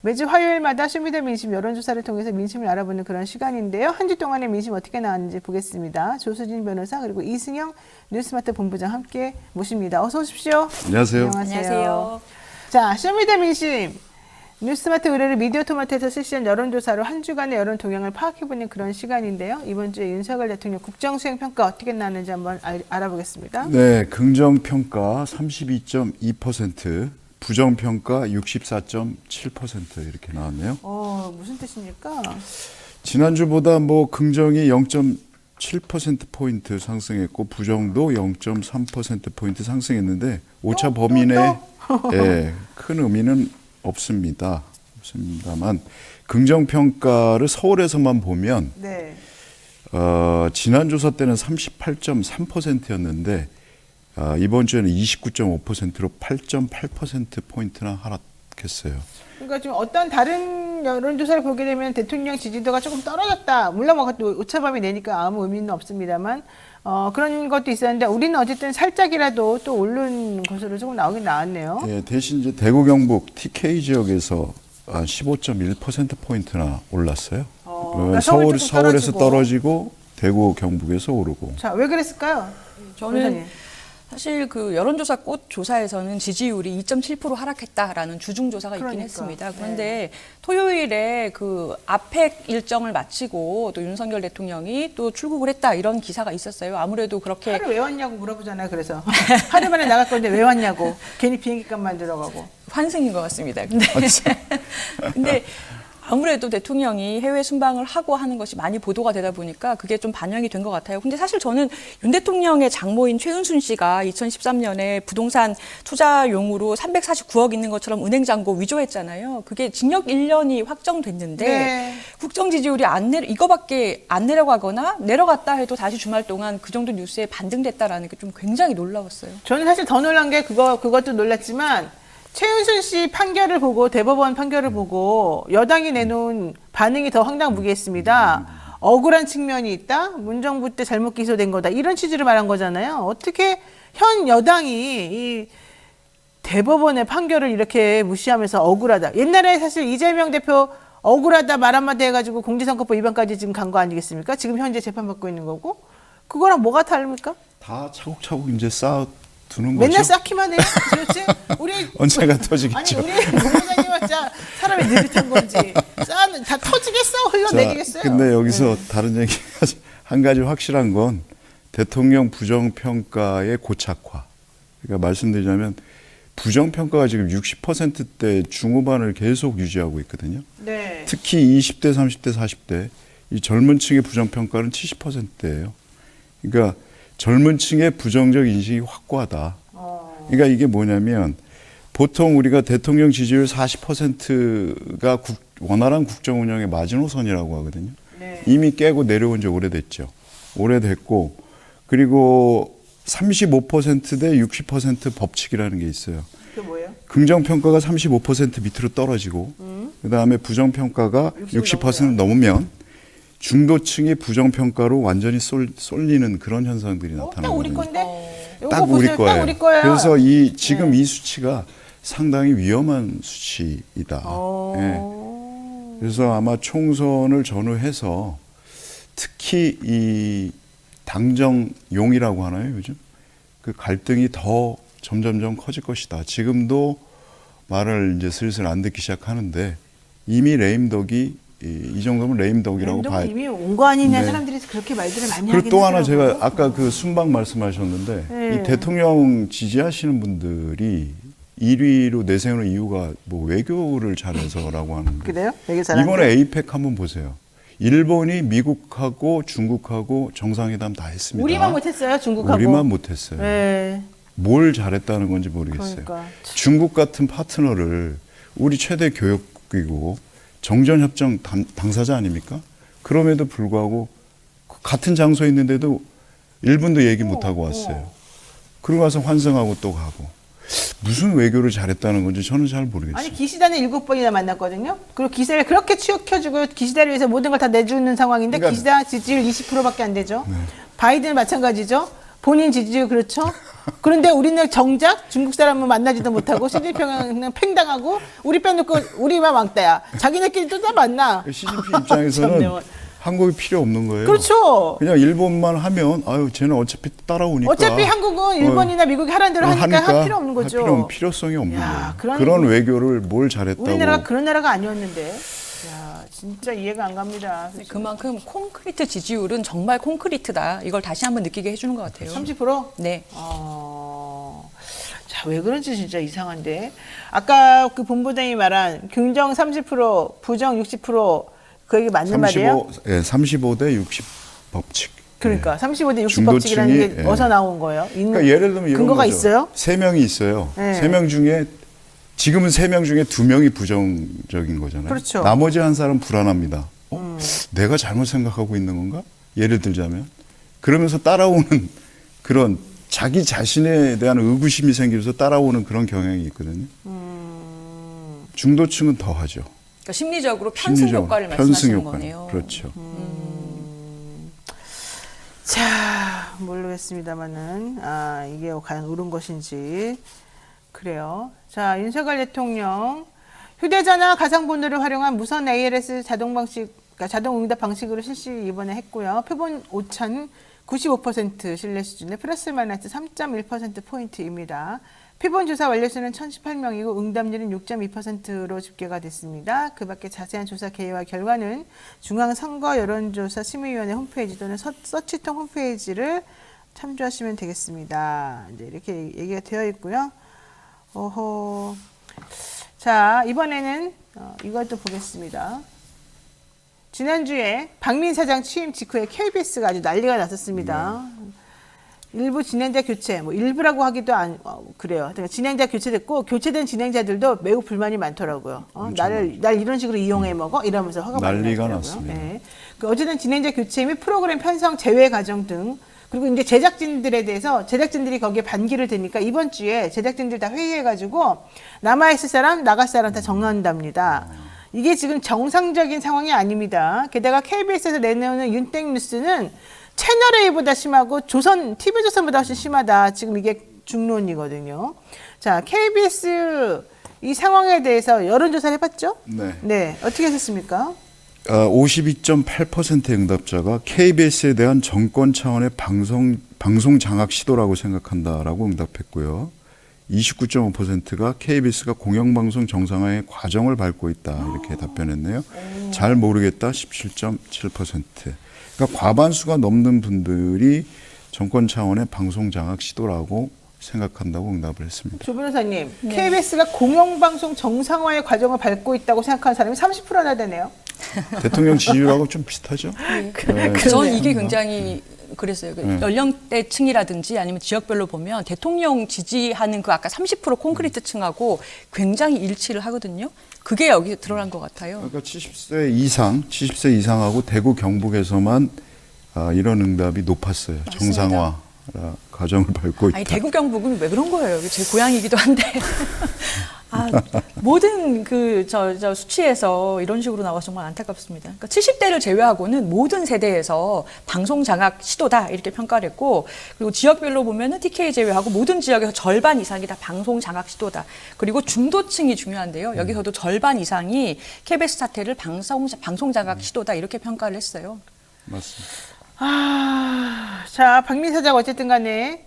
매주 화요일마다 쇼미더 민심 여론조사를 통해서 민심을 알아보는 그런 시간인데요. 한 주 동안의 민심 어떻게 나왔는지 보겠습니다. 조수진 변호사 그리고 이승영 뉴스마트 본부장 함께 모십니다. 어서 오십시오. 안녕하세요. 안녕하세요. 자, 쇼미더 민심 뉴스마트 의뢰를 미디어토마토에서 실시한 여론조사로 한 주간의 여론 동향을 파악해보는 그런 시간인데요. 이번 주에 윤석열 대통령 국정수행평가 어떻게 나왔는지 한번 알아보겠습니다. 네, 긍정평가 32.2%, 부정평가 64.7% 이렇게 나왔네요. 무슨 뜻입니까? 지난주보다 긍정이 0.7%포인트 상승했고 부정도 0.3%포인트 상승했는데 오차 범위 내 큰 의미는 없습니다만 긍정평가를 서울에서만 보면 네. 지난 조사 때는 38.3%였는데 이번 주에는 29.5%로 8.8%포인트나 하락했어요. 그러니까 좀 어떤 다른 여론조사를 보게 되면 대통령 지지도가 조금 떨어졌다. 물론 또 오차범위 내니까 아무 의미는 없습니다만 그런 것도 있었는데 우리는 어쨌든 살짝이라도 또 오른 것으로 조금 나오긴 나왔네요. 네, 대신 이제 대구 경북 TK 지역에서 15.1%포인트나 올랐어요. 그러니까 서울에서 떨어지고 대구 경북에서 오르고. 자, 왜 그랬을까요? 저는 변호사님. 사실 그 여론조사 꽃 조사에서는 지지율이 2.7% 하락했다라는 주중조사가 있긴 그러니까. 했습니다. 그런데 토요일에 그 아펙 일정을 마치고 또 윤석열 대통령이 또 출국을 했다 이런 기사가 있었어요. 아무래도 그렇게 하루 왜 왔냐고 물어보잖아요. 그래서 하루 만에 나갈 건데 왜 왔냐고. 괜히 비행기값만 들어가고. 환승인 것 같습니다. 근데 아무래도 대통령이 해외 순방을 하고 하는 것이 많이 보도가 되다 보니까 그게 좀 반영이 된 것 같아요. 근데 사실 저는 윤 대통령의 장모인 최은순 씨가 2013년에 부동산 투자용으로 349억 있는 것처럼 은행 잔고 위조했잖아요. 그게 징역 1년이 확정됐는데 네. 국정 지지율이 이거밖에 안 내려가거나 내려갔다 해도 다시 주말 동안 그 정도 뉴스에 반등됐다라는 게 좀 굉장히 놀라웠어요. 저는 사실 더 놀란 게 그것도 놀랐지만 최은순 씨 판결을 보고 대법원 판결을 보고 여당이 내놓은 반응이 더 황당무계했습니다. 억울한 측면이 있다. 문정부 때 잘못 기소된 거다. 이런 취지로 말한 거잖아요. 어떻게 현 여당이 이 대법원의 판결을 이렇게 무시하면서 억울하다. 옛날에 사실 이재명 대표 억울하다 말 한마디 해가지고 공직선거법 위반까지 지금 간 거 아니겠습니까? 지금 현재 재판받고 있는 거고. 그거랑 뭐가 다릅니까? 다 차곡차곡 이제 쌓아두는 거죠. 맨날 쌓기만 해요. 도대체 우리 언젠가 터지겠죠. 아니 우리 본부장님은 사람이 느릿한 건지 다 터지겠어 흘러내리겠어요. 근데 여기서 다른 얘기 한 가지 확실한 건 대통령 부정평가의 고착화. 그러니까 말씀드리자면 부정평가가 지금 60%대 중후반을 계속 유지하고 있거든요. 네. 특히 20대, 30대, 40대 이 젊은 층의 부정평가는 70%예요. 그러니까 젊은 층의 부정적 인식이 확고하다. 그러니까 이게 뭐냐면 보통 우리가 대통령 지지율 40%가 원활한 국정 운영의 마지노선이라고 하거든요. 네. 이미 깨고 내려온 지 오래됐죠. 오래됐고 그리고 35%대 60% 법칙이라는 게 있어요. 그게 뭐예요? 긍정평가가 35% 밑으로 떨어지고 그다음에 부정평가가 60% 넘으면 중도층이 부정평가로 완전히 쏠리는 그런 현상들이 딱 나타나거든요. 우리 건데? 요거 딱 우리 보세요. 거예요. 딱 우리 거예요. 그래서 지금 이 수치가 상당히 위험한 수치이다. 예. 그래서 아마 총선을 전후해서 특히 이 당정용이라고 하나요, 요즘? 그 갈등이 더 점점점 커질 것이다. 지금도 말을 이제 슬슬 안 듣기 시작하는데 이미 레임덕이 이 정도면 레임덕이라고 봐야 이미 온 거 아니냐 네. 사람들이 그렇게 말들을 많이 하긴 그리고 또 하나 하더라고요. 제가 아까 그 순방 말씀하셨는데 네. 이 대통령 지지하시는 분들이 1위로 내세우는 이유가 외교를 잘해서라고 하는데 그래요? 되게 잘하는 이번에 에이펙 한번 보세요. 일본이 미국하고 중국하고 정상회담 다 했습니다. 우리만 못했어요. 중국하고. 우리만 못했어요. 네. 뭘 잘했다는 건지 모르겠어요. 그러니까. 중국 같은 파트너를 우리 최대 교역국이고 정전협정 당사자 아닙니까? 그럼에도 불구하고 같은 장소에 있는데도 1분도 얘기 못하고 왔어요. 그러고 와서 환승하고 또 가고. 무슨 외교를 잘했다는 건지 저는 잘 모르겠어요. 아니 기시다는 7번이나 만났거든요. 그리고 기시다를 그렇게 치우쳐주고 기시다를 위해서 모든 걸 다 내주는 상황인데 그러니까, 기시다 지지율 20%밖에 안 되죠. 네. 바이든 마찬가지죠. 본인 지지율 그렇죠? 그런데 우리는 정작 중국 사람은 만나지도 못하고 시진핑은 팽당하고 우리 빼놓고 우리만 왕따야. 자기네끼리 또 다 만나. 시진핑 입장에서는 참네. 한국이 필요 없는 거예요. 그렇죠. 그냥 일본만 하면 아유 쟤는 어차피 따라오니까. 어차피 한국은 일본이나 미국이 하라는 대로 하니까 할 필요 없는 거죠. 필요성이 없는 야, 거예요. 그런 외교를 뭘 잘했다고. 우리나라가 그런 나라가 아니었는데. 야, 진짜 이해가 안 갑니다. 그렇죠? 그만큼 콘크리트 지지율은 정말 콘크리트다. 이걸 다시 한번 느끼게 해주는 것 같아요. 30%? 네. 자, 왜 그런지 진짜 이상한데. 아까 그 본부장이 말한 긍정 30%, 부정 60%, 그 얘기 맞는 말이에요? 35대 60 법칙. 그러니까 예. 35대 60 중도층이, 법칙이라는 게 예. 어디서 나온 거예요? 그러니까 예를 들면 이런 근거가 거죠. 있어요? 3명이 있어요. 네. 3명 중에 지금은 3명 중에 2명이 부정적인 거잖아요. 그렇죠. 나머지 한 사람 불안합니다. 내가 잘못 생각하고 있는 건가? 예를 들자면 그러면서 따라오는 그런 자기 자신에 대한 의구심이 생기면서 따라오는 그런 경향이 있거든요. 중도층은 더 하죠. 그러니까 심리적으로 편승 효과를 말씀하시는 거네요. 그렇죠. 자, 모르겠습니다만은 이게 과연 옳은 것인지. 그래요. 자, 윤석열 대통령 휴대전화 가상번호를 활용한 무선 ALS 자동 방식, 그러니까 자동 응답 방식으로 실시 이번에 했고요. 표본 오차는 95% 신뢰 수준의 플러스 마이너스 3.1% 포인트입니다. 표본 조사 완료수는 1,018명이고 응답률은 6.2%로 집계가 됐습니다. 그 밖에 자세한 조사 개요와 결과는 중앙선거 여론조사 심의위원회 홈페이지 또는 서치통 홈페이지를 참조하시면 되겠습니다. 이제 이렇게 얘기가 되어 있고요. 자, 이번에는 이것도 보겠습니다. 지난주에 박민 사장 취임 직후에 KBS가 아주 난리가 났었습니다. 일부 진행자 교체, 뭐 일부라고 하기도 그래요. 그러니까 진행자 교체됐고 교체된 진행자들도 매우 불만이 많더라고요. 날 이런 식으로 이용해 먹어 이러면서 화가 많이 난리가 났더라고요. 났습니다. 네. 어쨌든 진행자 교체 및 프로그램 편성 제외 과정 등 그리고 이제 제작진들에 대해서 제작진들이 거기에 반기를 드니까 이번 주에 제작진들 다 회의해가지고 남아있을 사람, 나갈 사람 다 정한답니다. 이게 지금 정상적인 상황이 아닙니다. 게다가 KBS에서 내놓는 윤땡 뉴스는 채널 A보다 심하고 TV조선보다 훨씬 심하다. 지금 이게 중론이거든요. 자, KBS 이 상황에 대해서 여론조사를 해봤죠? 네. 네. 어떻게 하셨습니까? 52.8%의 응답자가 KBS에 대한 정권 차원의 방송 장악 시도라고 생각한다라고 응답했고요. 29.5%가 KBS가 공영방송 정상화의 과정을 밟고 있다 이렇게 답변했네요. 잘 모르겠다 17.7%. 그러니까 과반수가 넘는 분들이 정권 차원의 방송 장악 시도라고 생각한다고 응답을 했습니다. 조 변호사님, KBS가 공영방송 정상화의 과정을 밟고 있다고 생각하는 사람이 30%나 되네요. 대통령 지지율하고 좀 비슷하죠? 네. 저는 이게 굉장히 그랬어요. 연령대층이라든지 아니면 지역별로 보면 대통령 지지하는 그 아까 30% 콘크리트 층하고 굉장히 일치를 하거든요. 그게 여기 드러난 것 같아요. 그러니까 70세 이상하고 대구 경북에서만 이런 응답이 높았어요. 맞습니다. 정상화 과정을 밟고 있다. 아니, 대구 경북은 왜 그런 거예요? 제 고향이기도 한데. 모든 저 수치에서 이런 식으로 나와서 정말 안타깝습니다. 그러니까 70대를 제외하고는 모든 세대에서 방송 장악 시도다 이렇게 평가를 했고, 그리고 지역별로 보면은 TK 제외하고 모든 지역에서 절반 이상이 다 방송 장악 시도다. 그리고 중도층이 중요한데요. 여기서도 절반 이상이 KBS 사태를 방송 장악 시도다 이렇게 평가를 했어요. 맞습니다. 자, 박민 사장 어쨌든 간에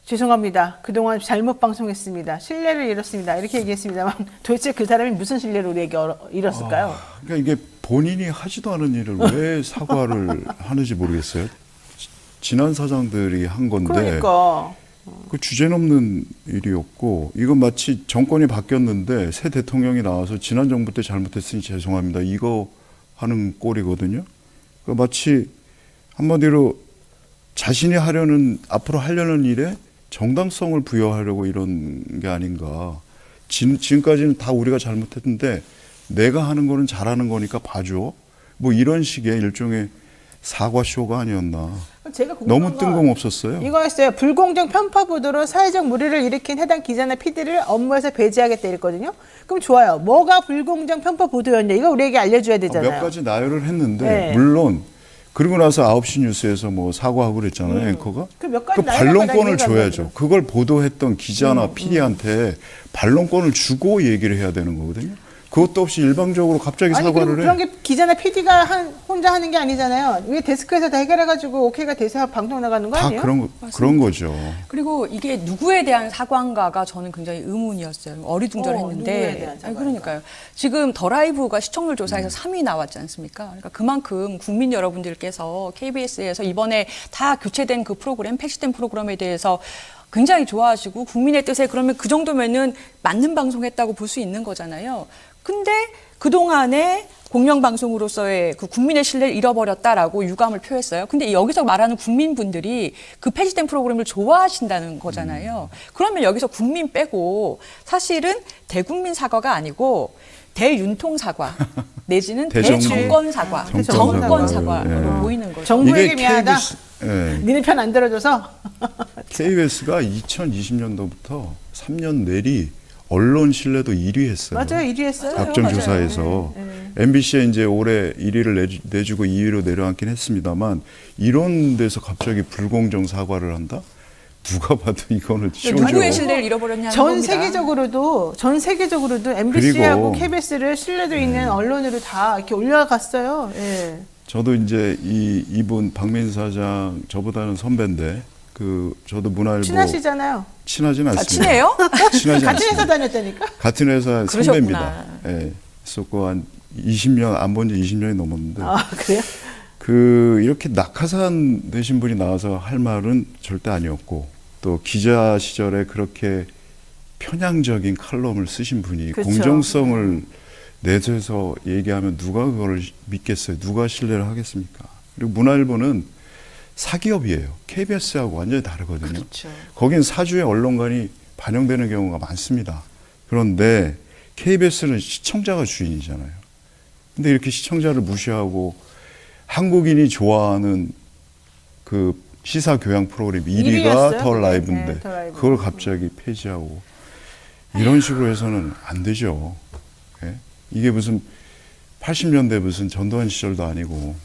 죄송합니다. 그동안 잘못 방송했습니다. 신뢰를 잃었습니다. 이렇게 얘기했습니다만 도대체 그 사람이 무슨 신뢰를 우리에게 잃었을까요? 그러니까 이게 본인이 하지도 않은 일을 왜 사과를 하는지 모르겠어요. 지난 사장들이 한 건데 그러니까. 그 주제넘는 일이었고, 이건 마치 정권이 바뀌었는데 새 대통령이 나와서 지난 정부 때 잘못했으니 죄송합니다 이거 하는 꼴이거든요. 그러니까 마치 한마디로 자신이 앞으로 하려는 일에 정당성을 부여하려고 이런 게 아닌가. 지금까지는 다 우리가 잘못했는데 내가 하는 거는 잘하는 거니까 봐줘. 뭐 이런 식의 일종의 사과쇼가 아니었나. 제가 너무 뜬금없었어요. 이거였어요. 불공정 편파 보도로 사회적 무리를 일으킨 해당 기자나 PD를 업무에서 배제하겠다 이랬거든요. 그럼 좋아요. 뭐가 불공정 편파 보도였냐. 이거 우리에게 알려줘야 되잖아요. 몇 가지 나열을 했는데 네. 물론 그리고 나서 9시 뉴스에서 뭐 사과하고 그랬잖아요, 앵커가. 그 몇 가지 그 나열할 반론권을 거다, 줘야죠. 이해가 그걸 보도했던 기자나 PD한테 반론권을 주고 얘기를 해야 되는 거거든요. 그것도 없이 일방적으로 갑자기 아니 사과를 그리고 해. 그런 게 기자나 PD가 혼자 하는 게 아니잖아요. 위에 데스크에서 다 해결해가지고 오케이가 돼서 방송 나가는 거 다 아니에요? 그런 거죠. 그리고 이게 누구에 대한 사과인가가 저는 굉장히 의문이었어요. 누구에 어리둥절했는데. 대한 사과인가? 그러니까요. 지금 더 라이브가 시청률 조사에서 3위 나왔지 않습니까? 그러니까 그만큼 국민 여러분들께서 KBS에서 이번에 다 교체된 그 프로그램, 폐지된 프로그램에 대해서 굉장히 좋아하시고 국민의 뜻에 그러면 그 정도면은 맞는 방송했다고 볼 수 있는 거잖아요. 근데 그동안에 공영방송으로서의 그 국민의 신뢰를 잃어버렸다라고 유감을 표했어요. 근데 여기서 말하는 국민분들이 그 폐지된 프로그램을 좋아하신다는 거잖아요. 그러면 여기서 국민 빼고 사실은 대국민 사과가 아니고 대윤통 사과 내지는 대정권 사과, 정권 사과로 보이는 거죠. 정부에게 미안하다. 예. 니네 편 안 들어줘서. KBS가 2020년도부터 3년 내리 언론 신뢰도 1위 했어요. 맞아요, 1위 했어요. 악정 조사에서 MBC에 이제 올해 1위를 내주고 2위로 내려앉긴 했습니다만 이런 데서 갑자기 불공정 사과를 한다? 누가 봐도 이거는 쇼죠. 누구의 신뢰를 잃어버렸냐는 전 겁니다. 세계적으로도 MBC하고 KBS를 신뢰도 있는 언론으로 다 이렇게 올라갔어요. 예. 저도 이제 이분 박민 사장 저보다는 선배인데 저도 문화일보 친하시잖아요. 친하진 않습니다. 친해요? 친하지 같은 회사 않습니다. 다녔다니까. 같은 회사 그러셨구나. 선배입니다. 예. 있었고 한 20년 안 본 지 20년이 넘었는데 아 그래요? 이렇게 낙하산 되신 분이 나와서 할 말은 절대 아니었고 또 기자 시절에 그렇게 편향적인 칼럼을 쓰신 분이 그렇죠. 공정성을 내세워서 얘기하면 누가 그걸 믿겠어요? 누가 신뢰를 하겠습니까? 그리고 문화일보는 사기업이에요. KBS하고 완전히 다르거든요. 그렇죠. 거긴 사주의 언론관이 반영되는 경우가 많습니다. 그런데 KBS는 시청자가 주인이잖아요. 근데 이렇게 시청자를 무시하고 한국인이 좋아하는 그 시사 교양 프로그램 1위가 였어요, 더 그게. 라이브인데 네, 더 라이브. 그걸 갑자기 폐지하고 이런 식으로 해서는 안 되죠. 예? 이게 무슨 80년대 무슨 전두환 시절도 아니고.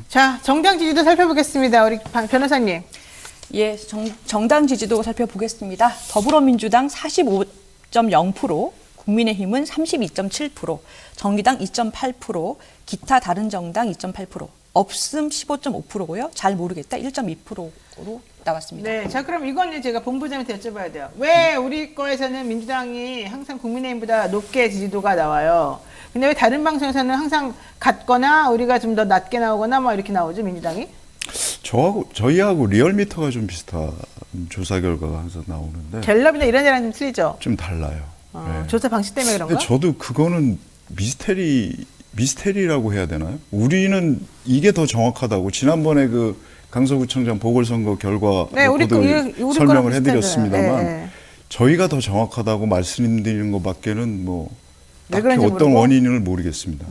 자, 정당 지지도 살펴보겠습니다. 우리 변호사님. 예, 정당 지지도 살펴보겠습니다. 더불어민주당 45.0%, 국민의힘은 32.7%, 정의당 2.8%, 기타 다른 정당 2.8%, 없음 15.5%고요. 잘 모르겠다 1.2%로 나왔습니다. 네, 자 그럼 이거는 제가 본부장한테 여쭤봐야 돼요. 왜 우리 거에서는 민주당이 항상 국민의힘보다 높게 지지도가 나와요? 근데 왜 다른 방송에서는 항상 같거나 우리가 좀 더 낮게 나오거나 뭐 이렇게 나오죠, 민주당이? 저희하고 리얼미터가 좀 비슷한 조사 결과가 항상 나오는데 갤럽이나 이런 데랑 좀 틀리죠? 좀 달라요. 네. 조사 방식 때문에 그런가? 근데 저도 그거는 미스테리라고 해야 되나요? 우리는 이게 더 정확하다고 지난번에 그 강서구청장 보궐선거 결과 네, 우리 놓고도 우리 설명을 거랑 해드렸습니다만 비슷하잖아요. 저희가 더 정확하다고 말씀드리는 것밖에는 뭐 왜 딱히 그런지 어떤 모르고? 원인을 모르겠습니다.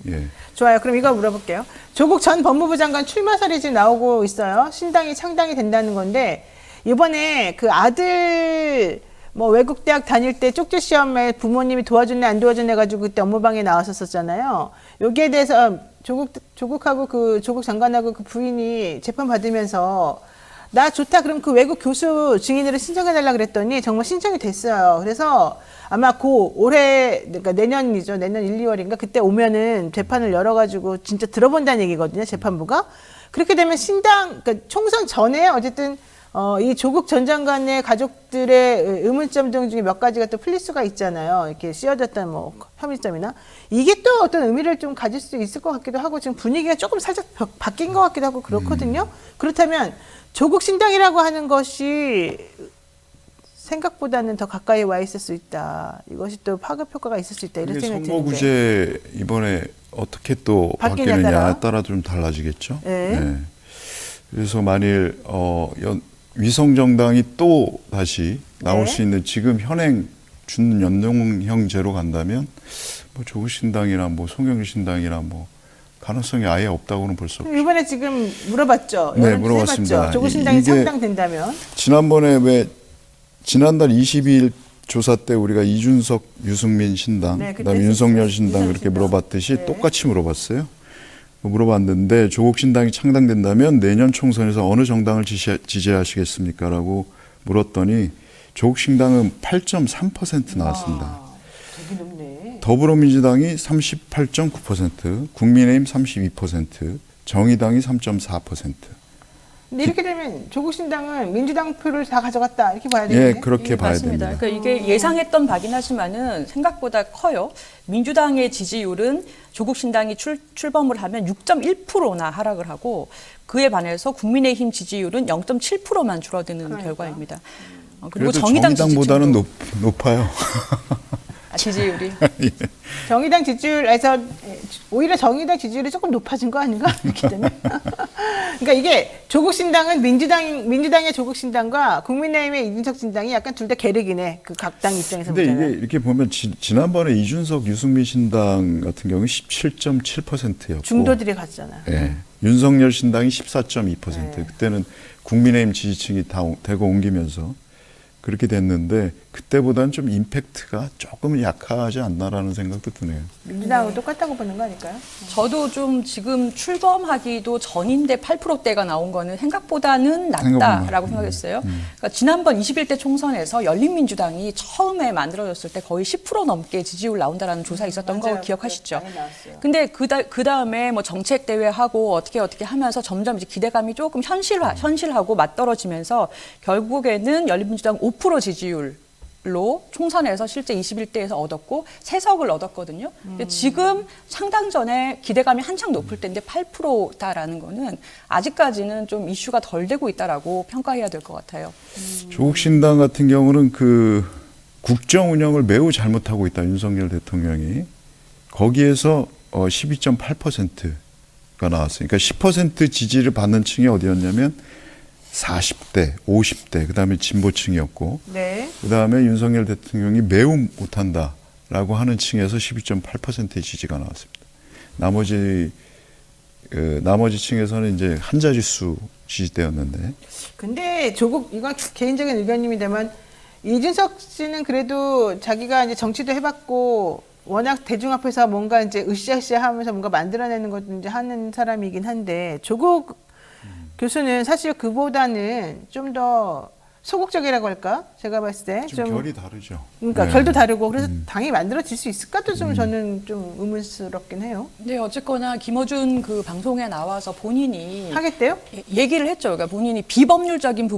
예. 좋아요. 그럼 이거 물어볼게요. 조국 전 법무부 장관 출마설이 지금 나오고 있어요. 신당이 창당이 된다는 건데 이번에 그 아들 뭐 외국 대학 다닐 때 쪽지 시험에 부모님이 도와줬네 안 도와줬네 가지고 그때 업무방해 나왔었잖아요. 여기에 대해서 조국하고 그 조국 장관하고 그 부인이 재판 받으면서 나 좋다 그럼 그 외국 교수 증인으로 신청해달라 그랬더니 정말 신청이 됐어요. 그래서 아마 올해 그러니까 내년이죠. 내년 1, 2월인가 그때 오면은 재판을 열어가지고 진짜 들어본다는 얘기거든요. 재판부가 그렇게 되면 그러니까 총선 전에 어쨌든 이 조국 전 장관의 가족들의 의문점 등 중에 몇 가지가 또 풀릴 수가 있잖아요. 이렇게 씌워졌던 뭐 혐의점이나 이게 또 어떤 의미를 좀 가질 수 있을 것 같기도 하고 지금 분위기가 조금 살짝 바뀐 것 같기도 하고 그렇거든요. 그렇다면 조국 신당이라고 하는 것이 생각보다는 더 가까이 와 있을 수 있다. 이것이 또 파급 효과가 있을 수 있다. 이런 생각이 드는데. 선거구제 이번에 어떻게 또 바뀌느냐에 따라 좀 달라지겠죠. 네. 네. 그래서 만일 위성 정당이 또 다시 나올 네. 수 있는 지금 현행 준연동형제로 간다면 뭐 조국 신당이나 뭐 송영길 신당이나 뭐 가능성이 아예 없다고는 볼 수 없죠. 이번에 지금 물어봤죠. 네, 여론조사 물어봤습니다. 해봤죠? 조국 신당이 이게 창당된다면. 지난번에 지난달 22일 조사 때 우리가 이준석, 유승민 신당, 네, 그때 그다음에 윤석열 했었죠. 신당 그렇게 신당. 물어봤듯이 네. 똑같이 물어봤어요. 물어봤는데 조국 신당이 창당된다면 내년 총선에서 어느 정당을 지지하시겠습니까? 라고 물었더니 조국 신당은 8.3% 나왔습니다. 되게 높네. 더불어민주당이 38.9%, 국민의힘 32%, 정의당이 3.4%. 근데 이렇게 되면 조국 신당은 민주당 표를 다 가져갔다 이렇게 봐야 되겠네. 예, 그렇게 봐야 맞습니다. 됩니다. 그러니까 이게 예상했던 바긴 하지만은 생각보다 커요. 민주당의 지지율은 조국 신당이 출범을 하면 6.1%나 하락을 하고 그에 반해서 국민의힘 지지율은 0.7%만 줄어드는 그러니까. 결과입니다. 그리고 그래도 정의당 정의당보다는 지지율도 높아요. 지지율이 정의당 지지율에서 오히려 정의당 지지율이 조금 높아진 거 아닌가? 이렇게 되면. 그러니까 이게 조국 신당은 민주당의 조국 신당과 국민의힘의 이준석 신당이 약간 둘 다 계륵이네. 그 각 당 입장에서 근데 보자면. 이게 이렇게 보면 지난번에 이준석, 유승민 신당 같은 경우는 17.7%였고 중도들이 갔잖아. 예. 윤석열 신당이 14.2%. 네. 그때는 국민의힘 지지층이 다 대거 옮기면서 그렇게 됐는데 그때보다는 좀 임팩트가 조금 약하지 않나라는 생각도 드네요. 민주당하고 똑같다고 보는 거 아닐까요? 저도 좀 지금 출범하기도 전인데 8%대가 나온 거는 생각보다는 낮다라고 생각보다. 생각했어요. 그러니까 지난번 21대 총선에서 열린민주당이 처음에 만들어졌을 때 거의 10% 넘게 지지율 나온다라는 조사 있었던 거 맞아요. 기억하시죠? 많이 나왔어요. 근데 그 다음에 뭐 정책 대회하고 어떻게 하면서 점점 이제 기대감이 조금 현실하고 맞떨어지면서 결국에는 열린민주당 5% 지지율로 총선에서 실제 21대에서 얻었고 3석을 얻었거든요. 근데 지금 창당 전에 기대감이 한창 높을 때인데 8%다라는 거는 아직까지는 좀 이슈가 덜 되고 있다라고 평가해야 될 것 같아요. 조국 신당 같은 경우는 그 국정 운영을 매우 잘못하고 있다. 윤석열 대통령이. 거기에서 12.8%가 나왔어요. 그러니까 10% 지지를 받는 층이 어디였냐면 40대, 50대, 그다음에 진보층이었고 네. 그다음에 윤석열 대통령이 매우 못한다라고 하는 층에서 12.8%의 지지가 나왔습니다. 나머지 층에서는 이제 한 자릿수 지지대였는데 근데 이건 개인적인 의견입니다만 이준석 씨는 그래도 자기가 이제 정치도 해봤고 워낙 대중 앞에서 뭔가 이제 으쌰으쌰 하면서 뭔가 만들어내는 것도 이제 하는 사람이긴 한데 조국 교수는 사실 그보다는 좀 더 소극적이라고 할까? 제가 봤을 때 좀 결이 다르죠. 그러니까 네. 결도 다르고 그래서 당이 만들어질 수 있을까도 좀 저는 좀 의문스럽긴 해요. 네, 어쨌거나 김어준 그 방송에 나와서 본인이 하겠대요? 얘기를 했죠. 그러니까 본인이 비법률적인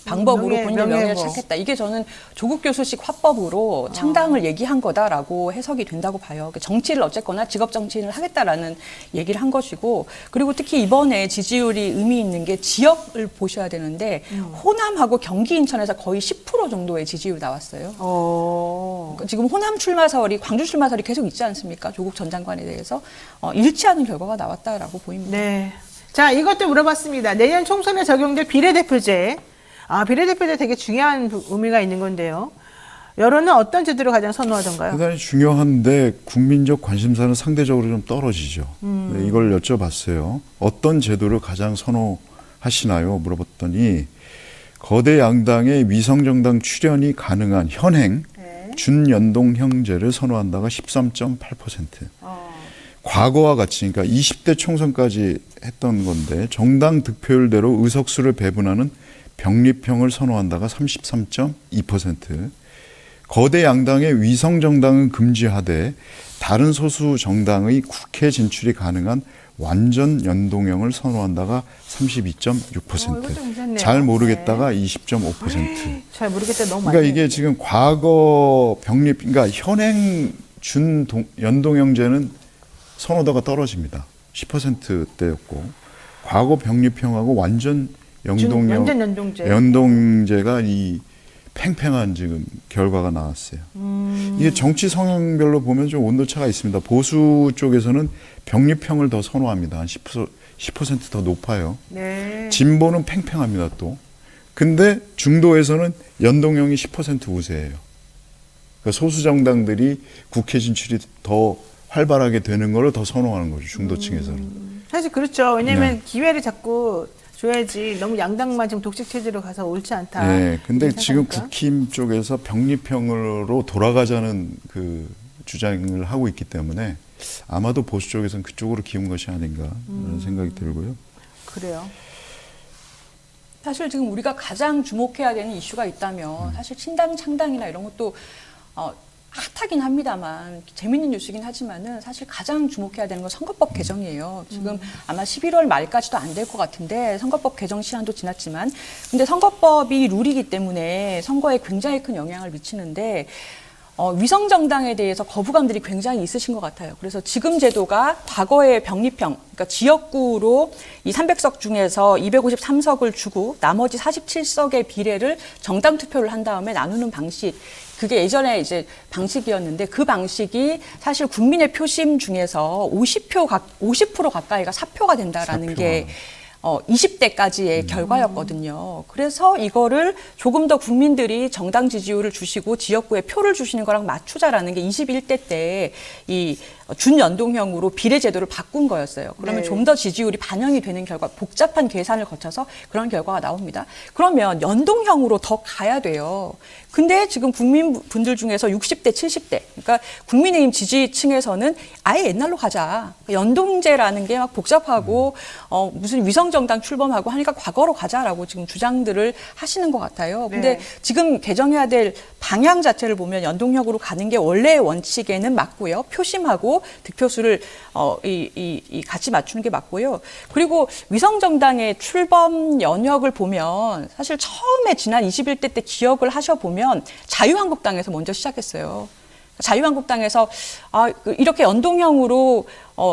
방법으로 본인의 명예를 명예회복. 찾겠다. 이게 저는 조국 교수식 화법으로 창당을 얘기한 거다라고 해석이 된다고 봐요. 그러니까 정치를 어쨌거나 직업 정치인을 하겠다라는 얘기를 한 것이고 그리고 특히 이번에 지지율이 의미 있는 게 지역을 보셔야 되는데 호남하고 경기 인천에서 거의 10% 정도의 지지율 나왔어요. 그러니까 지금 호남 출마설이 광주 출마설이 계속 있지 않습니까? 조국 전 장관에 대해서 일치하는 결과가 나왔다라고 보입니다. 네. 자, 이것도 물어봤습니다. 내년 총선에 적용될 비례대표제. 비례대표제 되게 중요한 의미가 있는 건데요. 여론은 어떤 제도를 가장 선호하던가요? 대단히 중요한데 국민적 관심사는 상대적으로 좀 떨어지죠. 네, 이걸 여쭤봤어요. 어떤 제도를 가장 선호하시나요? 물어봤더니 거대 양당의 위성정당 출연이 가능한 현행 준연동형제를 선호한다가 13.8%. 과거와 같이 그러니까 20대 총선까지 했던 건데 정당 득표율대로 의석수를 배분하는 병립형을 선호한다가 33.2%. 거대 양당의 위성정당은 금지하되 다른 소수 정당의 국회 진출이 가능한 완전 연동형을 선호한다가 32.6%. 이것도 괜찮네요. 잘 모르겠다가 20.5%. 잘 모르겠다. 너무 많이. 그러니까 이게 지금 과거 병립, 그러니까 현행 연동형제는 선호도가 떨어집니다. 10%대였고 과거 병립형하고 완전 완전 연동제. 연동제가 이 팽팽한 지금 결과가 나왔어요. 이게 정치 성향별로 보면 좀 온도차가 있습니다. 보수 쪽에서는 병립형을 더 선호합니다. 한 10% 더 높아요. 네. 진보는 팽팽합니다, 또. 근데 중도에서는 연동형이 10% 우세해요. 그러니까 소수 정당들이 국회 진출이 더 활발하게 되는 걸 더 선호하는 거죠, 중도층에서는. 사실 그렇죠. 왜냐면 네. 기회를 자꾸 줘야지 너무 양당만 지금 독식 체제로 가서 옳지 않다. 네, 근데 이렇게 지금 생각하니까. 국힘 쪽에서 병립형으로 돌아가자는 그 주장을 하고 있기 때문에 아마도 보수 쪽에서는 그쪽으로 기운 것이 아닌가 라는 생각이 들고요. 그래요. 사실 지금 우리가 가장 주목해야 되는 이슈가 있다면 사실 친당 창당이나 이런 것도 핫하긴 합니다만 재밌는 뉴스긴 하지만은 사실 가장 주목해야 되는 건 선거법 개정이에요. 지금 아마 11월 말까지도 안 될 것 같은데 선거법 개정 시한도 지났지만 근데 선거법이 룰이기 때문에 선거에 굉장히 큰 영향을 미치는데 위성정당에 대해서 거부감들이 굉장히 있으신 것 같아요. 그래서 지금 제도가 과거의 병립형, 그러니까 지역구로 이 300석 중에서 253석을 주고 나머지 47석의 비례를 정당 투표를 한 다음에 나누는 방식, 그게 예전에 이제 방식이었는데 그 방식이 사실 국민의 표심 중에서 50% 가까이가 사표가 된다라는 게 20대까지의 결과였거든요. 그래서 이거를 조금 더 국민들이 정당 지지율을 주시고 지역구에 표를 주시는 거랑 맞추자라는 게 21대 때 이 준연동형으로 비례제도를 바꾼 거였어요. 그러면 네. 좀 더 지지율이 반영이 되는 결과, 복잡한 계산을 거쳐서 그런 결과가 나옵니다. 그러면 연동형으로 더 가야 돼요. 근데 지금 국민분들 중에서 60대, 70대, 그러니까 국민의힘 지지층에서는 아예 옛날로 가자. 연동제라는 게 막 복잡하고 무슨 위성정당 출범하고 하니까 과거로 가자라고 지금 주장들을 하시는 것 같아요. 근데 네. 지금 개정해야 될 방향 자체를 보면 연동형으로 가는 게 원래의 원칙에는 맞고요. 표심하고 득표수를 같이 맞추는 게 맞고요. 그리고 위성정당의 출범 연역을 보면 사실 처음에 지난 21대 때 기억을 하셔보면 자유한국당에서 먼저 시작했어요. 자유한국당에서 이렇게 연동형으로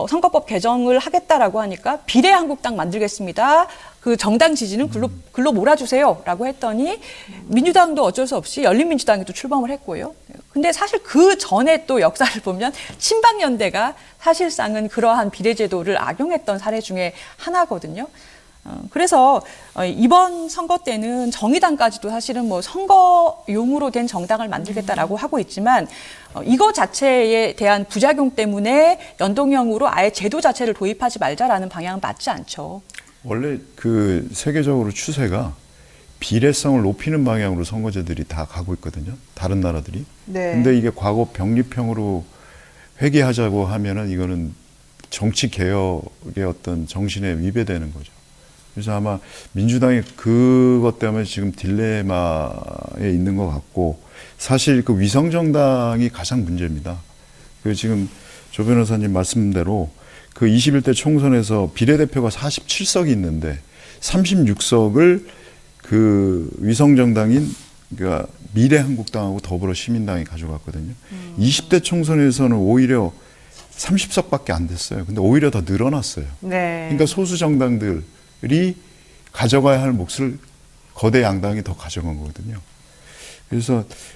선거법 개정을 하겠다라고 하니까 비례한국당 만들겠습니다. 그 정당 지지는 글로 몰아주세요라고 했더니 민주당도 어쩔 수 없이 열린민주당이 또 출범을 했고요. 근데 사실 그 전에 또 역사를 보면 친박연대가 사실상은 그러한 비례제도를 악용했던 사례 중에 하나거든요. 그래서 이번 선거 때는 정의당까지도 사실은 뭐 선거용으로 된 정당을 만들겠다라고 하고 있지만 이거 자체에 대한 부작용 때문에 연동형으로 아예 제도 자체를 도입하지 말자라는 방향은 맞지 않죠. 원래 그 세계적으로 추세가 비례성을 높이는 방향으로 선거제들이 다 가고 있거든요. 다른 나라들이. 네. 근데 이게 과거 병립형으로 회귀하자고 하면은 이거는 정치 개혁의 어떤 정신에 위배되는 거죠. 그래서 아마 민주당이 그것 때문에 지금 딜레마에 있는 것 같고 사실 그 위성정당이 가장 문제입니다. 그 지금 조 변호사님 말씀대로 그 21대 총선에서 비례대표가 47석이 있는데 36석을 그 위성정당인 그러니까 미래한국당하고 더불어시민당이 가져갔거든요. 20대 총선에서는 오히려 30석밖에 안 됐어요. 근데 오히려 더 늘어났어요. 네. 그러니까 소수 정당들이 가져가야 할 몫을 거대 양당이 더 가져간 거거든요.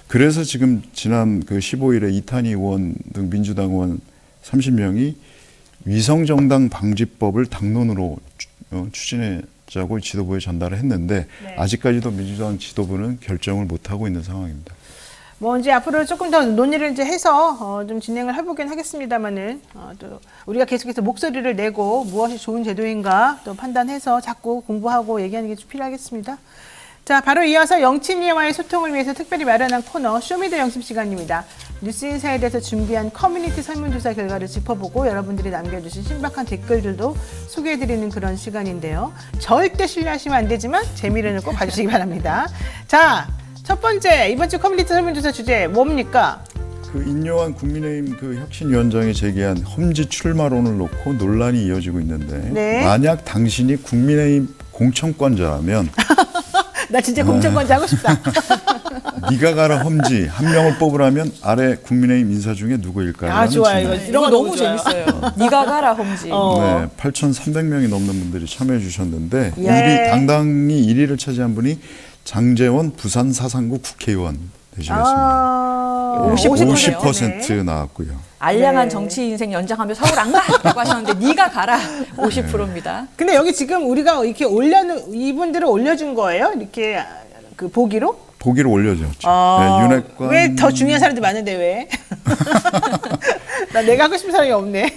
그래서 지금 지난 그 15일에 이탄희 의원 등 민주당 의원 30명이 위성정당 방지법을 당론으로 추진하자고 지도부에 전달을 했는데 네. 아직까지도 민주당 지도부는 결정을 못하고 있는 상황입니다. 뭐 이제 앞으로 조금 더 논의를 이제 해서 좀 진행을 해보긴 하겠습니다만은 또 우리가 계속해서 목소리를 내고 무엇이 좋은 제도인가 또 판단해서 자꾸 공부하고 얘기하는 게 좀 필요하겠습니다. 자, 바로 이어서 영친이와의 소통을 위해서 특별히 마련한 코너 쇼미더 영심 시간입니다. 뉴스인사에 대해서 준비한 커뮤니티 설문조사 결과를 짚어보고 여러분들이 남겨주신 신박한 댓글들도 소개해드리는 그런 시간인데요. 절대 신뢰하시면 안 되지만 재미를 꼭 봐주시기 바랍니다. 자, 첫 번째 이번 주 커뮤니티 설문조사 주제 뭡니까? 그 인요한 국민의힘 그 혁신위원장이 제기한 험지 출마론을 놓고 논란이 이어지고 있는데 네. 만약 당신이 국민의힘 공천권자라면 나 진짜 공천권자 하고 싶다. 네가 가라 험지 한 명을 뽑으라면 아래 국민의힘 인사 중에 누구일까요? 아, 좋아요. 질문. 이거 이런 거 너무 좋아요. 재밌어요. 네가 가라 험지. 네, 8,300명이 넘는 분들이 참여해 주셨는데 예. 당당히 1위를 차지한 분이 장제원 부산 사상구 국회의원 되시겠습니다. 50% 나왔고요. 알량한 네. 정치 인생 연장하며 서울 안 가라고 하셨는데 네가 가라 50%입니다. 근데 여기 지금 우리가 이렇게 이분들을 올려준 거예요? 이렇게 그 보기로? 보기를 올려줬죠. 네, 윤핵관 왜 더 중요한 사람들이 많은데 왜? 나 내가 하고 싶은 사람이 없네.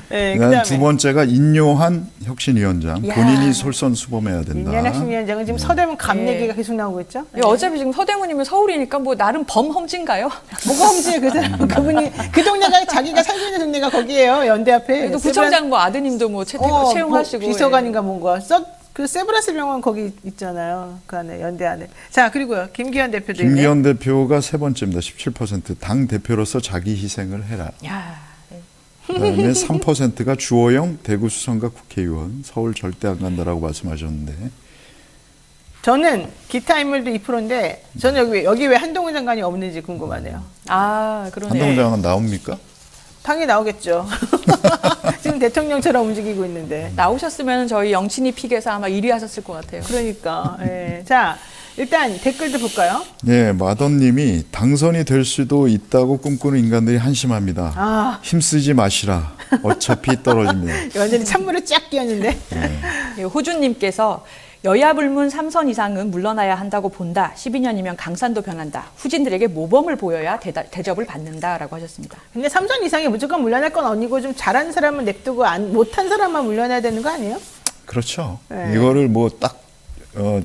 네, 그다음 그다음에 두 번째가 인요한 혁신위원장. 야. 본인이 솔선수범해야 된다. 인연 혁신위원장은 지금 서대문 감 얘기가 계속 나오고 있죠. 예, 어차피 지금 서대문이면 서울이니까 뭐 나름 범험진가요? 뭐가 험지에 그 사람 그분이 그 동네가 자기가 살고 있는 동네가 거기에요. 연대 앞에. 또 구청장 뭐 아드님도 뭐 채용하시고 뭐 비서관인가 뭔가. 그 세브란스 병원 거기 있잖아요. 그 안에 연대 안에. 자 그리고요 김기현 대표도 있네. 김기현 대표가 세 번째입니다. 17%. 당 대표로서 자기 희생을 해라. 야, 그다음에 3%가 주호영 대구 수성가 국회의원. 서울 절대 안 간다라고 말씀하셨는데 저는 기타 인물도 2%인데 저는 여기 왜 한동훈 장관이 없는지 궁금하네요. 아 그러네. 한동훈 장관 나옵니까? 당연히 나오겠죠. 지금 대통령처럼 움직이고 있는데. 나오셨으면 저희 영친이 픽에서 아마 1위 하셨을 것 같아요. 그러니까. 예. 자 일단 댓글도 볼까요? 네, 마던님이 당선이 될 수도 있다고 꿈꾸는 인간들이 한심합니다. 아. 힘쓰지 마시라. 어차피 떨어집니다. 완전히 찬물을 쫙 끼얹는데. 예, 호준님께서 여야 불문 3선 이상은 물러나야 한다고 본다. 12년이면 강산도 변한다. 후진들에게 모범을 보여야 대접을 받는다라고 하셨습니다. 근데 3선 이상이 무조건 물러날 건 아니고 좀 잘하는 사람은 냅두고 못한 사람만 물러나야 되는 거 아니에요? 그렇죠. 네. 이거를 뭐 딱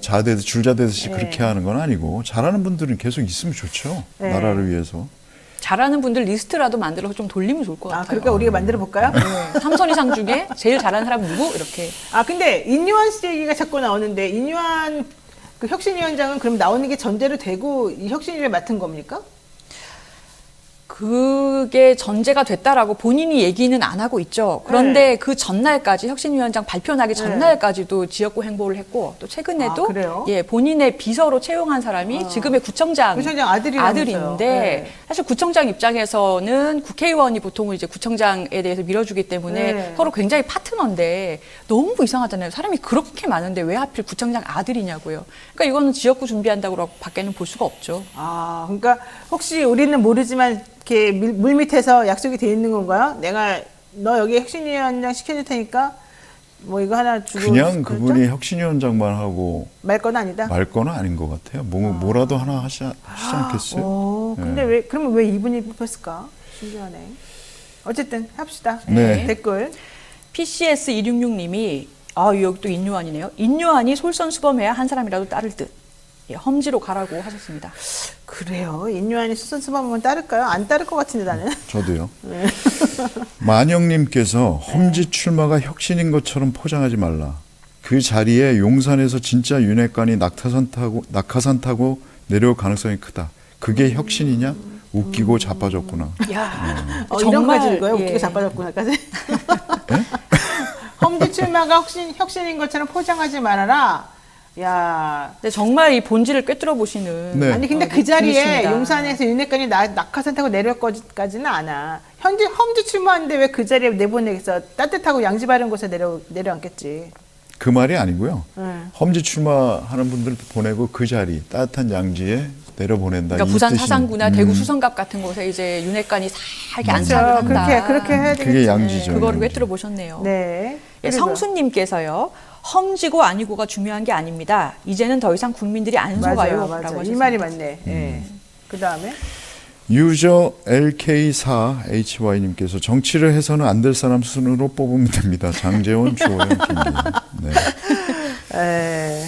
줄자대듯이 네. 그렇게 하는 건 아니고 잘하는 분들은 계속 있으면 좋죠. 네. 나라를 위해서. 잘하는 분들 리스트라도 만들어서 좀 돌리면 좋을 것 같아요. 그러니까 우리가 만들어 볼까요? 네. 3선 이상 중에 제일 잘하는 사람 누구? 이렇게. 근데 인요한 씨 얘기가 자꾸 나오는데 인요한 그 혁신위원장은 그럼 나오는 게 전제로 되고 이 혁신위를 맡은 겁니까? 그게 전제가 됐다라고 본인이 얘기는 안 하고 있죠. 그런데 그 전날까지 혁신위원장 발표 나기 전날까지도 지역구 행보를 했고 또 최근에도 그래요? 예, 본인의 비서로 채용한 사람이 지금의 구청장 아들이라면서요. 아들인데 네. 사실 구청장 입장에서는 국회의원이 보통은 이제 구청장에 대해서 밀어주기 때문에 네. 서로 굉장히 파트너인데 너무 이상하잖아요. 사람이 그렇게 많은데 왜 하필 구청장 아들이냐고요. 그러니까 이거는 지역구 준비한다고 밖에는 볼 수가 없죠. 그러니까 혹시 우리는 모르지만 이렇게 물 밑에서 약속이 돼 있는 건가요? 내가 너 여기 혁신위원장 시켜줄 테니까 뭐 이거 하나 주고 그냥 그분이 혁신위원장만 하고 말 건 아니다. 말 거는 아닌 것 같아요. 뭐라도 하나 하시지 않겠어요? 근데 네. 그러면 왜 이분이 뽑혔을까? 신기하네. 어쨌든 합시다. 네. 댓글. PCS266님이 여기 또 인요한이네요. 인요한이 솔선수범해야 한 사람이라도 따를 듯. 예, 험지로 가라고 하셨습니다. 그래요. 인요한이 수선수범하면 따를까요? 안 따를 것 같은데 나는. 저도요. 만영님께서 험지 출마가 혁신인 것처럼 포장하지 말라. 그 자리에 용산에서 진짜 윤핵관이 낙하산 타고 내려올 가능성이 크다. 그게 혁신이냐? 웃기고 자빠졌구나. 야, 이런 거까지 읽어요? 예. 웃기고 자빠졌구나까지. 험지 출마가 혁신인 것처럼 포장하지 말아라. 야, 근데 정말 이 본질을 꿰뚫어 보시는. 네. 아니 근데 그 자리에 분이십니다. 용산에서 윤핵관이 낙하산 타고 내려올 것까지는 않아. 험지 출마하는데 왜 그 자리에 내보내겠어? 따뜻하고 양지 바른 곳에 내려앉겠지. 그 말이 아니고요. 네. 험지 출마하는 분들 보내고 그 자리 따뜻한 양지에 내려보낸다. 그러니까 이 부산 뜻이- 사상구나 대구 수성갑 같은 곳에 이제 윤핵관이 살게 안착을 한다. 그렇게 해야 되겠지. 그게 양지죠. 그거를 양지. 꿰뚫어 보셨네요. 네. 예, 그리고요. 성수님께서요. 험지고 아니고가 중요한 게 아닙니다. 이제는 더 이상 국민들이 안 속아요. 맞아요. 라고 이 말이 맞네. 예. 그 다음에 유저 LK4HY님께서 정치를 해서는 안 될 사람 순으로 뽑으면 됩니다. 장재원, 주호영, 김기현. 네. 예.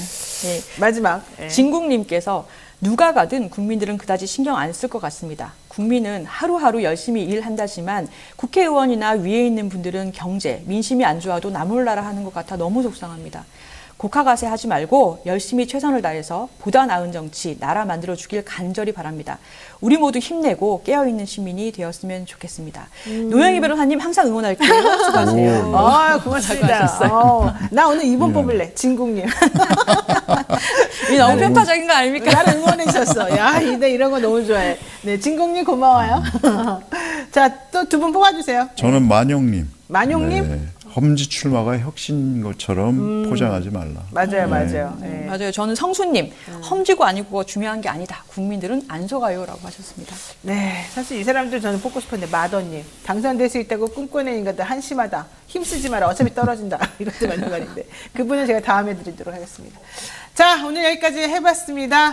예, 마지막. 예. 진국님께서 누가 가든 국민들은 그다지 신경 안 쓸 것 같습니다. 국민은 하루하루 열심히 일한다지만 국회의원이나 위에 있는 분들은 경제, 민심이 안 좋아도 나 몰라라 하는 것 같아 너무 속상합니다. 국가가세 하지 말고 열심히 최선을 다해서 보다 나은 정치, 나라 만들어주길 간절히 바랍니다. 우리 모두 힘내고 깨어있는 시민이 되었으면 좋겠습니다. 노영희 변호사님 항상 응원할게요. 수고하세요. 고맙습니다. 나 오늘 2번 뽑을래. 진국님. 이 너무 편파적인 거 아닙니까? 나를 응원해 주셨어. 야, 나 이런 거 너무 좋아해. 네, 진국님 고마워요. 자, 또 두 분 뽑아주세요. 저는 만용님. 만용님? 네. 험지 출마가 혁신인 것처럼 포장하지 말라. 맞아요, 맞아요. 예. 맞아요. 저는 성수님, 험지고 아니고가 중요한 게 아니다. 국민들은 안 속아요라고 하셨습니다. 네, 사실 이 사람들 저는 뽑고 싶었는데 마더님 당선될 수 있다고 꿈꾸는 인간들 한심하다. 힘쓰지 마라. 어차피 떨어진다. 이것도 맞는 말인데 그분은 제가 다음에 드리도록 하겠습니다. 자, 오늘 여기까지 해봤습니다.